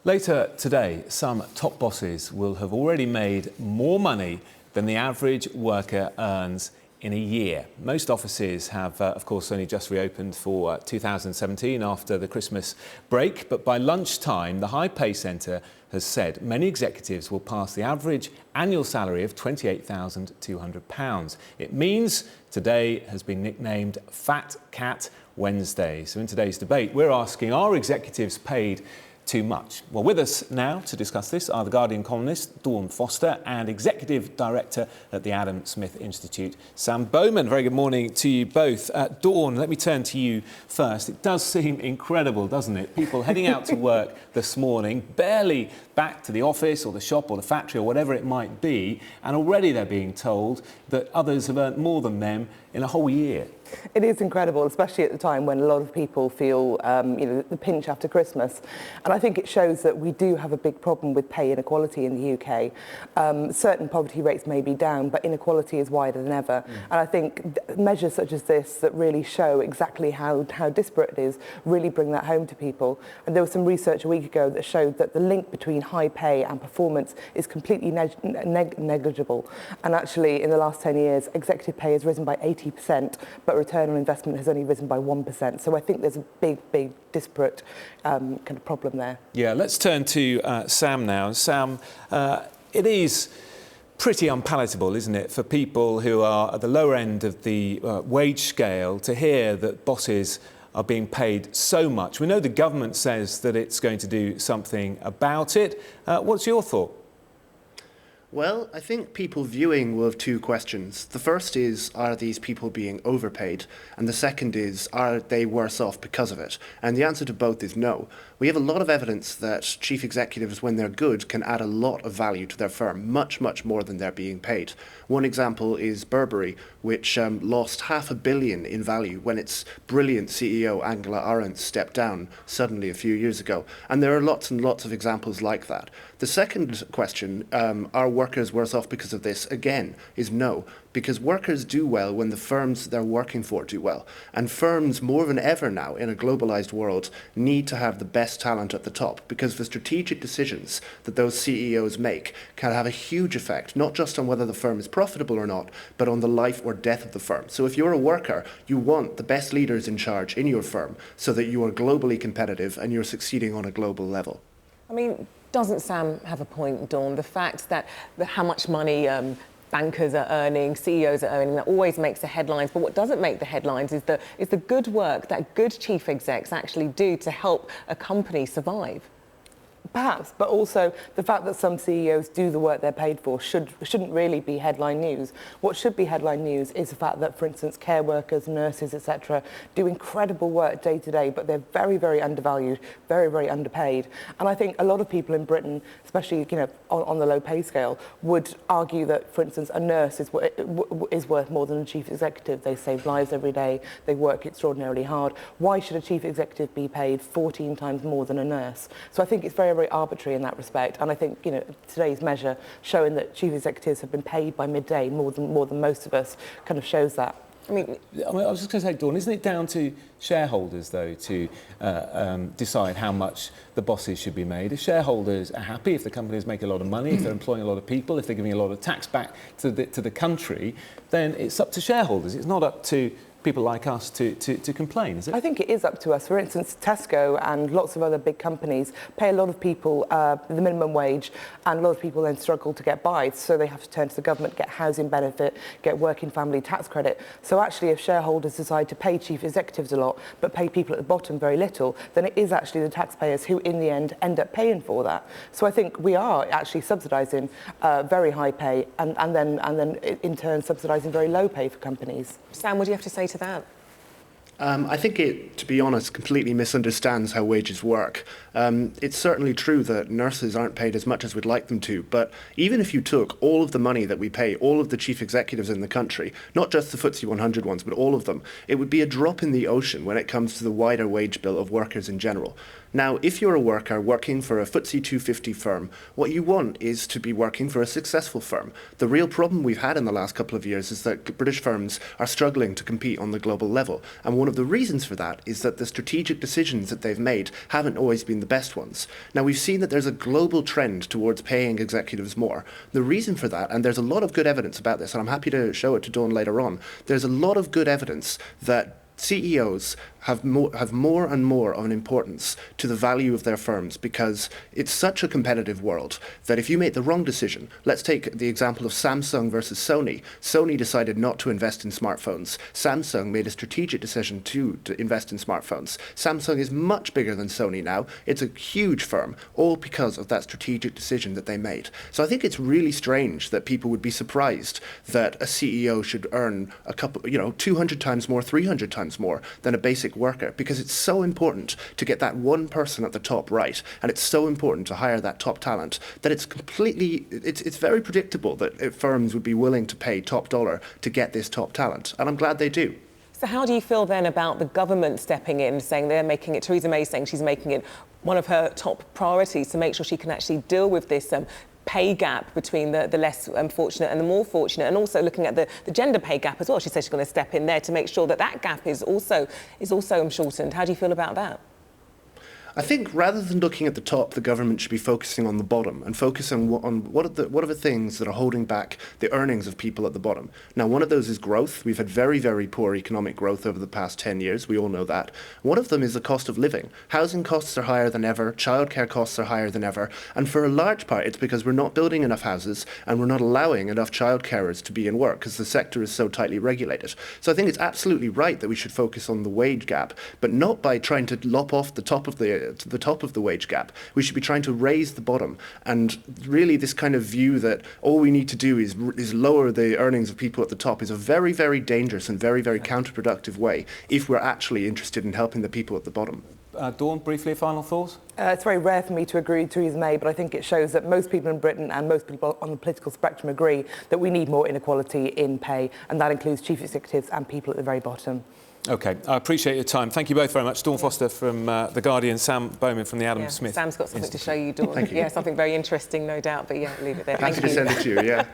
Later today, some top bosses will have already made more money than the average worker earns in a year. Most offices have, of course, only just reopened for 2017 after the Christmas break. But by lunchtime, the High Pay Centre has said many executives will pass the average annual salary of £28,200. It means today has been nicknamed Fat Cat Wednesday. So in today's debate, we're asking, are executives paid too much? Well, with us now to discuss this are The Guardian columnist Dawn Foster and Executive Director at the Adam Smith Institute, Sam Bowman. Very good morning to you both. Dawn, let me turn to you first. It does seem incredible, doesn't it? People heading out to work this morning, barely back to the office or the shop or the factory or whatever it might be, and already they're being told that others have earned more than them in a whole year. It is incredible, especially at the time when a lot of people feel, the pinch after Christmas. And I think it shows that we do have a big problem with pay inequality in the UK. Certain poverty rates may be down, but inequality is wider than ever. And I think measures such as this that really show exactly how disparate it is really bring that home to people. And there was some research a week ago that showed that the link between high pay and performance is completely negligible. And actually, in the last 10 years, executive pay has risen by 80%, but return on investment has only risen by 1%. So I think there's a big disparate kind of problem there. Yeah, let's turn to Sam now. Sam, it is pretty unpalatable, isn't it, for people who are at the lower end of the wage scale to hear that bosses are being paid so much. We know the government says that it's going to do something about it. What's your thought? Well, I think people viewing will have two questions. The first is, are these people being overpaid? And the second is, are they worse off because of it? And the answer to both is no. We have a lot of evidence that chief executives, when they're good, can add a lot of value to their firm, much more than they're being paid. One example is Burberry, which lost £500 million in value when its brilliant CEO, Angela Arendt, stepped down suddenly a few years ago. And there are lots and lots of examples like that. The second question, are workers worse off because of this, again, is no. Because workers do well when the firms they're working for do well. And firms, more than ever now in a globalized world, need to have the best talent at the top, because the strategic decisions that those CEOs make can have a huge effect, not just on whether the firm is profitable or not, but on the life or death of the firm. So if you're a worker, you want the best leaders in charge in your firm so that you are globally competitive and you're succeeding on a global level. I mean, doesn't Sam have a point, Dawn? The fact that how much money bankers are earning, CEOs are earning, that always makes the headlines. But what doesn't make the headlines is the good work that good chief execs actually do to help a company survive. Perhaps, but also the fact that some CEOs do the work they're paid for shouldn't really be headline news. What should be headline news is the fact that, for instance, care workers, nurses, etc., do incredible work day to day, but they're very undervalued, very underpaid. And I think a lot of people in Britain, especially on the low pay scale, would argue that, for instance, a nurse is worth more than a chief executive. They save lives every day. They work extraordinarily hard. Why should a chief executive be paid 14 times more than a nurse? So I think it's very arbitrary in that respect, and I think today's measure showing that chief executives have been paid by midday more than most of us kind of shows that. I was just going to say, Dawn, isn't it down to shareholders, though, to decide how much the bosses should be made? If shareholders are happy, if the companies make a lot of money, if they're employing a lot of people, if they're giving a lot of tax back to the country, then it's up to shareholders. It's not up to people like us to complain, is it? I think it is up to us. For instance, Tesco and lots of other big companies pay a lot of people the minimum wage, and a lot of people then struggle to get by, so they have to turn to the government, get housing benefit, get working family tax credit. So actually, if shareholders decide to pay chief executives a lot, but pay people at the bottom very little, then it is actually the taxpayers who, in the end up paying for that. So I think we are actually subsidising very high pay, and then in turn subsidising very low pay for companies. Sam, what do you have to say to that? I think it, to be honest, completely misunderstands how wages work. It's certainly true that nurses aren't paid as much as we'd like them to, but even if you took all of the money that we pay all of the chief executives in the country, not just the FTSE 100 ones, but all of them, it would be a drop in the ocean when it comes to the wider wage bill of workers in general. Now, if you're a worker working for a FTSE 250 firm, what you want is to be working for a successful firm. The real problem we've had in the last couple of years is that British firms are struggling to compete on the global level. And one of the reasons for that is that the strategic decisions that they've made haven't always been the best ones. Now, we've seen that there's a global trend towards paying executives more. The reason for that, and there's a lot of good evidence about this, and I'm happy to show it to Dawn later on, there's a lot of good evidence that CEOs have more and more of an importance to the value of their firms, because it's such a competitive world that if you make the wrong decision, let's take the example of Samsung versus Sony. Sony decided not to invest in smartphones. Samsung made a strategic decision to invest in smartphones. Samsung is much bigger than Sony now. It's a huge firm, all because of that strategic decision that they made. So I think it's really strange that people would be surprised that a CEO should earn 200 times more, 300 times more than a basic worker, because it's so important to get that one person at the top right, and it's so important to hire that top talent that it's very predictable that firms would be willing to pay top dollar to get this top talent, and I'm glad they do. So how do you feel then about the government stepping in, saying they're making it, Theresa May saying she's making it one of her top priorities to make sure she can actually deal with this pay gap between the less fortunate and the more fortunate, and also looking at the gender pay gap as well? She says she's going to step in there to make sure that that gap is also shortened. How do you feel about that? I think rather than looking at the top, the government should be focusing on the bottom and focusing on what are the things that are holding back the earnings of people at the bottom. Now, one of those is growth. We've had very, very poor economic growth over the past 10 years. We all know that. One of them is the cost of living. Housing costs are higher than ever. Childcare costs are higher than ever. And for a large part, it's because we're not building enough houses and we're not allowing enough childcarers to be in work because the sector is so tightly regulated. So I think it's absolutely right that we should focus on the wage gap, but not by trying to lop off the top of the wage gap. We should be trying to raise the bottom. And really, this kind of view that all we need to do is lower the earnings of people at the top is a very, very dangerous and very, very counterproductive way if we're actually interested in helping the people at the bottom. Dawn, briefly, final thoughts? It's very rare for me to agree with Theresa May, but I think it shows that most people in Britain and most people on the political spectrum agree that we need more inequality in pay, and that includes chief executives and people at the very bottom. OK, I appreciate your time. Thank you both very much. Dawn Foster from The Guardian, Sam Bowman from the Adam Smith Sam's got something Institute. to show you, Dawn. Thank you. Yeah, something very interesting, no doubt, but yeah, leave it there. Happy to send it to you, yeah.